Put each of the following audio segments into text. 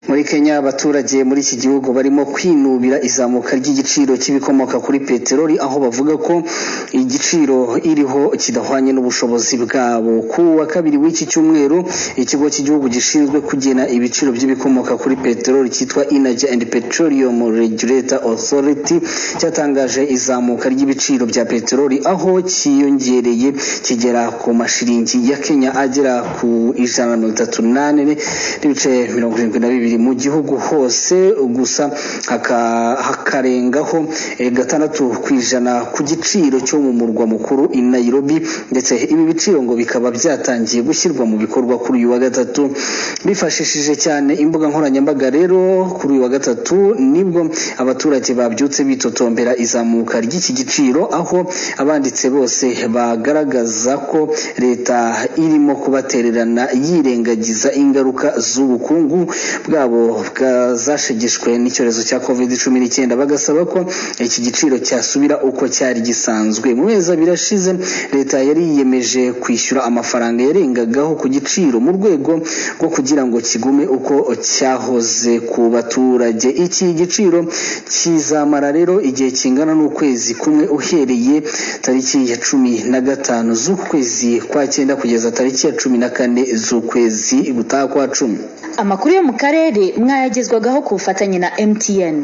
Muri Kenya abaturage muri iki gihugu barimo kwinubira izamuka ry'igiciro cy'ibikomoka kuri peteroli aho bavuga ko igiciro iriho kidahwanye n'ubushobozi bwabo. Ku wa kabiri w'iki cyumweru ikigo cy'igihugu gishinzwe kugena ibiciro by'ibikomoka kuri peteroli cyitwa Energy and Petroleum Regulator Authority cyatangaje izamuka ry'ibiciro bya peteroli aho cyiyongereye kigera ku mashiringi ya Kenya agera ku 138 n'ibice 72 mu gihugu hose, gusa hakarengaho 6% ku giciro cyo mu murwa mukuru i Nairobi, ndetse ibi biciro ngo bikaba byatangiye gushyirwa mu bikorwa kuri uyu wa gatatu. Bifashishije cyane imbuga nkoranyambaga rero kuri uyu wa gatatu nibwo abaturage babyutse bitotombera izamuka ry'iki giciro, aho abanditse bose bagaragaza ko leta irimo kubatererana yirengagiza ingaruka z'ubukungu bwabo bwazashegeshwe n'icyorezo cya COVID-19, bagasaba ko iki giciro cyasubira uko cyari gisanzwe. Mu mezi birashize leta yari yiyemeje kwishyura amafaranga yarengagaho ku giciro mu rwego rwo kugira ngo kigume uko cyahoze ku baturage. Iki giciro kizamara rero igihe kingana n'ukwezi kumwe uhereye tariki ya 15 z'ukwezi kwa 9 kugeza tariki ya 14 z'ukwezi gutaha kwa 10. Amakuru yo mu karere mwayagezwagaho ku bufatanye na MTN.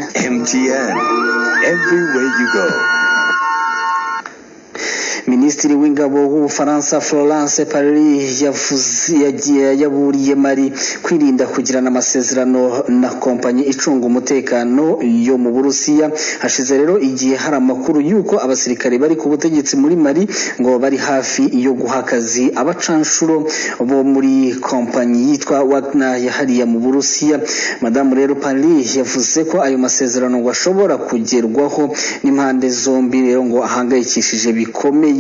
Everywhere you go. Minisitiri w'ingabo w'Ubufaransa Florence Parly yaburiye Mali kwirinda kugirana amasezerano na kompanyi icunga umutekano yo mu Burusiya. Hashize rero igihe hari amakuru yuko abasirikare bari ku butegetsi muri Mali ngo bari hafi yo guha akazi abacanshuro bo muri kompanyi yitwa Wagner yahariya mu Burusiya. Madamu rero Parly yavuze ko ayo masezerano ngo ashobora kugerwaho n'impande zombi, rero ngo ahangayikishije bikomeye.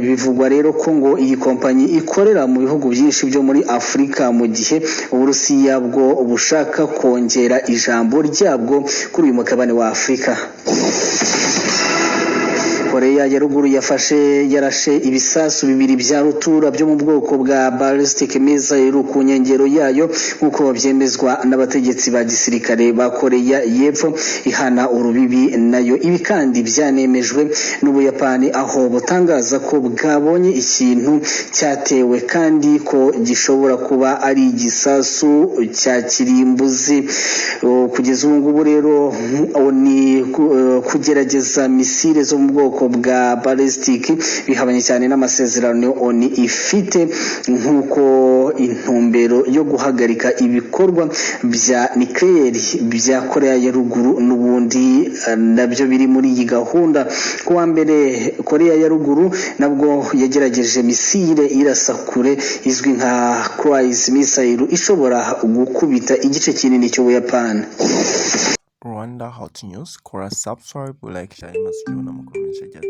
Bivugwa rero ko ngo iyi kompanyi ikorera mu bihugu byinshi byo muri Afurika, mu gihe Uburusiya bwo bushaka kongera ijambo ryabwo kuri uyu mugabane wa Afurika. Korea ya ruguru yarashe ibisasu bibiri bya rutura byo mu bwoko bwa ballistic missile ku nkengero yayo nk'uko byemezwa n'abategetsi ba gisirikare ba Korea y'Epfo ihana urubibi nayo. Ibi kandi byanemejwe n'Ubuyapani aho butangaza ko bwabonye ikintu cyatewe kandi ko gishobora kuba ari igisasu cya kirimbuzi. Kugeza ubu ngubu rero ni kugerageza misile zo mu bwoko bwa ballistic bihabanye cyane n'amasezerano ONU ifite nk'uko intumbero yo guhagarika ibikorwa bya nuclear bya Korea ya ruguru n'ubundi nabyo biri muri iyi gahunda. Kuwa mbere Korea ya ruguru nabwo yagerageje misile irasa kure izwi nka cruise missile ishobora gukubita igice kinini cy'Ubuyapani. Rwanda Hot News, kora subscribe, like, share, masikio na mkomenshi ya